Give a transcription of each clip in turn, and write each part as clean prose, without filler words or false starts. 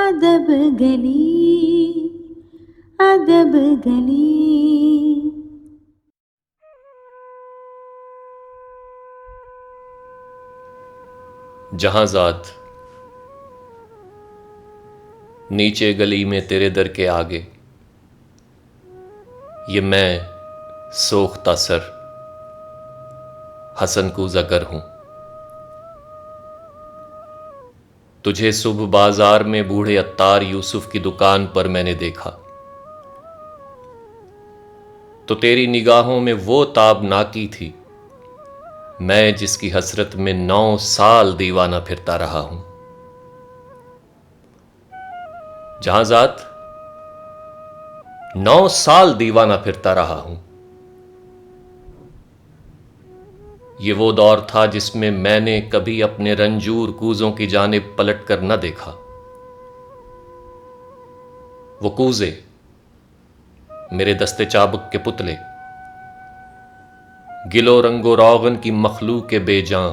ادب گلی ادب گلی. جہاں ذات نیچے گلی میں تیرے در کے آگے، یہ میں سوختہ سر حسن کوزہ گر ہوں. تجھے صبح بازار میں بوڑھے عطار یوسف کی دکان پر میں نے دیکھا تو تیری نگاہوں میں وہ تابناکی تھی، میں جس کی حسرت میں 9 سال دیوانہ پھرتا رہا ہوں. جہاں ذات 9 سال دیوانہ پھرتا رہا ہوں. یہ وہ دور تھا جس میں نے کبھی اپنے رنجور کوزوں کی جانب پلٹ کر نہ دیکھا. وہ کوزے میرے دستے چابک کے پتلے، گل و رنگ و روغن کی مخلوق بے جاں،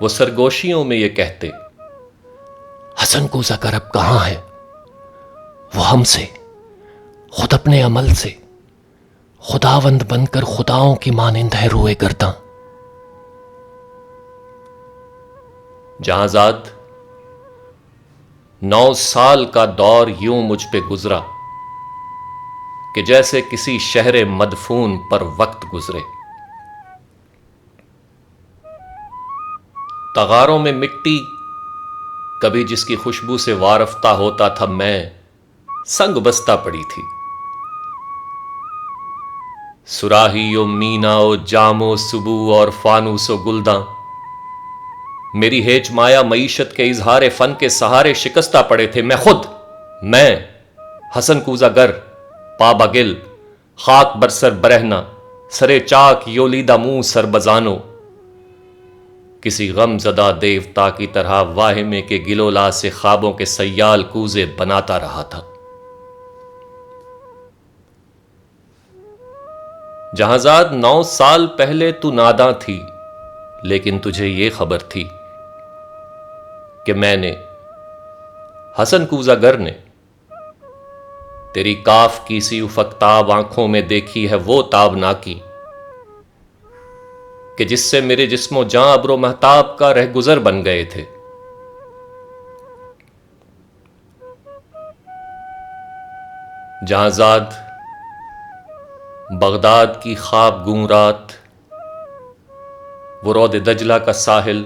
وہ سرگوشیوں میں یہ کہتے حسن کوزہ گر اب کہاں ہے؟ وہ ہم سے، خود اپنے عمل سے خداوند بن کر خداؤں کی مانند ہے روئے گرداں. جہاں ذات 9 سال کا دور یوں مجھ پہ گزرا کہ جیسے کسی شہر مدفون پر وقت گزرے. تغاروں میں مٹی کبھی جس کی خوشبو سے وارفتہ ہوتا تھا، میں سنگ بستہ پڑی تھی. سراہی و مینا و جام و سبو اور فانوس و گلداں میری ہیچ مایا معیشت کے اظہار فن کے سہارے شکستہ پڑے تھے. میں حسن کوزہ گر پابا گل، خاک برسر برہنا، سرے چاک یولیدہ منہ سر بزانو، کسی غم زدہ دیوتا کی طرح واہمے کے گلولا سے خوابوں کے سیال کوزے بناتا رہا تھا. جہاں ذات 9 سال پہلے تو ناداں تھی، لیکن تجھے یہ خبر تھی کہ میں نے، حسن کوزہ گر نے، تیری کاف کی سی افقتاب آنکھوں میں دیکھی ہے وہ تابناکی کہ جس سے میرے جسم و جاں ابر و مہتاب کا رہ گزر بن گئے تھے. جہاں ذات بغداد کی خواب گوں رات، وہ رود دجلہ کا ساحل،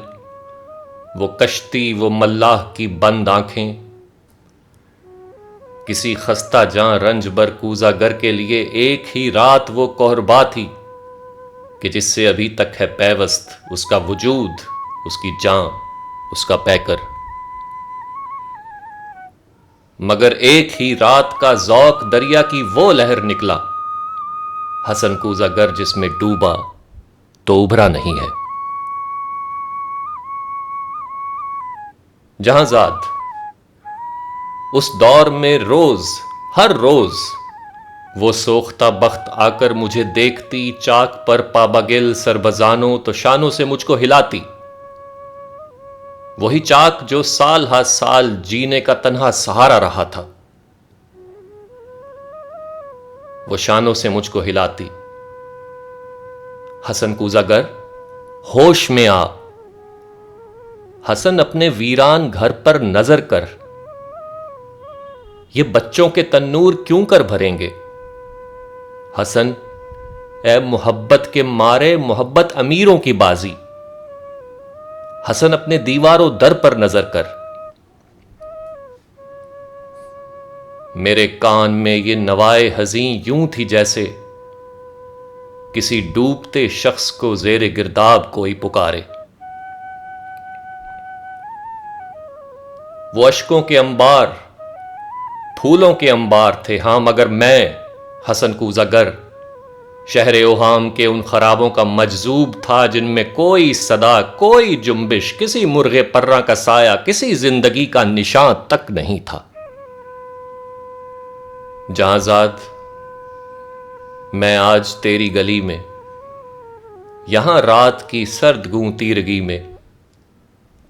وہ کشتی، وہ ملاح کی بند آنکھیں، کسی خستہ جاں رنج بر کوزہ گر کے لیے ایک ہی رات وہ کہربا تھی کہ جس سے ابھی تک ہے پیوست اس کا وجود، اس کی جاں، اس کا پیکر. مگر ایک ہی رات کا ذوق دریا کی وہ لہر نکلا، حسن کوزہ گر جس میں ڈوبا تو ابھرا نہیں ہے. جہاں ذات اس دور میں روز، ہر روز وہ سوختہ بخت آ کر مجھے دیکھتی، چاک پر پابا گل سر بزانو تو شانوں سے مجھ کو ہلاتی. وہی چاک جو سال ہا سال جینے کا تنہا سہارا رہا تھا، وہ شانوں سے مجھ کو ہلاتی. حسن کوزہ گر ہوش میں آ. حسن اپنے ویران گھر پر نظر کر، یہ بچوں کے تنور کیوں کر بھریں گے؟ حسن اے محبت کے مارے محبت امیروں کی بازی. حسن اپنے دیواروں در پر نظر کر. میرے کان میں یہ نوائے حزیں یوں تھی جیسے کسی ڈوبتے شخص کو زیر گرداب کوئی پکارے. وہ اشکوں کے انبار، پھولوں کے انبار تھے ہاں، مگر میں حسن کوزہ گر شہر اوہام کے ان خرابوں کا مجذوب تھا جن میں کوئی صدا، کوئی جنبش، کسی مرغ پرہ کا سایہ، کسی زندگی کا نشان تک نہیں تھا. جہاں ذات میں آج تیری گلی میں، یہاں رات کی سرد گوں تیرگی میں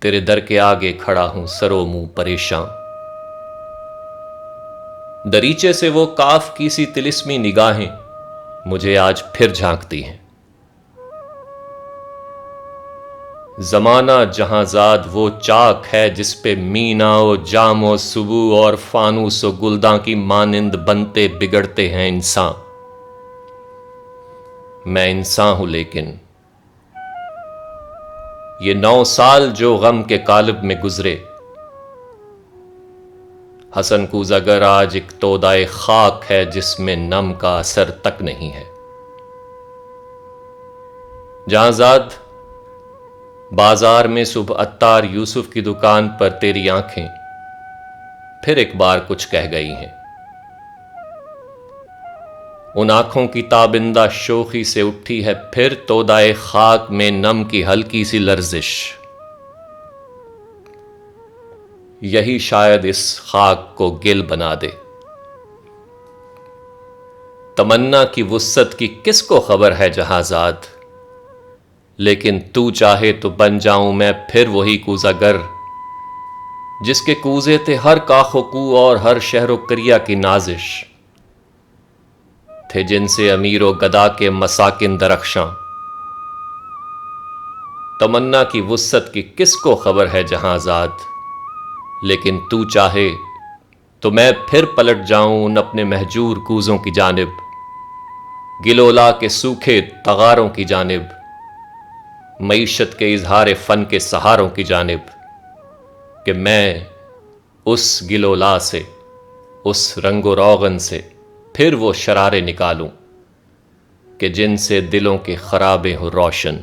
تیرے در کے آگے کھڑا ہوں سرو منہ پریشاں. دریچے سے وہ کاف کی سی طلسمی نگاہیں مجھے آج پھر جھانکتی ہیں. زمانہ جہاں زاد وہ چاک ہے جس پہ مینا و جام و سبو اور فانوس و گلداں کی مانند بنتے بگڑتے ہیں انسان. میں انسان ہوں لیکن یہ 9 سال جو غم کے قالب میں گزرے، حسن کوزگر آج ایک تودائے خاک ہے جس میں نم کا اثر تک نہیں ہے. جہاں زاد بازار میں صبح عطار یوسف کی دکان پر تیری آنکھیں پھر ایک بار کچھ کہہ گئی ہیں. ان آنکھوں کی تابندہ شوخی سے اٹھی ہے پھر تودائے خاک میں نم کی ہلکی سی لرزش. یہی شاید اس خاک کو گل بنا دے. تمنا کی وسعت کی کس کو خبر ہے جہاں زاد، لیکن تو چاہے تو بن جاؤں میں پھر وہی کوزہ گر جس کے کوزے تھے ہر کاخ و کو اور ہر شہر و کریا کی نازش، تھے جن سے امیر و گدا کے مساکن درخشاں. تمنا کی وسعت کی کس کو خبر ہے جہاں زاد، لیکن تو چاہے تو میں پھر پلٹ جاؤں ان اپنے مہجور کوزوں کی جانب، گلولا کے سوکھے تغاروں کی جانب، معیشت کے اظہار فن کے سہاروں کی جانب، کہ میں اس گلولا سے، اس رنگ و روغن سے پھر وہ شرارے نکالوں کہ جن سے دلوں کے خرابے ہو روشن.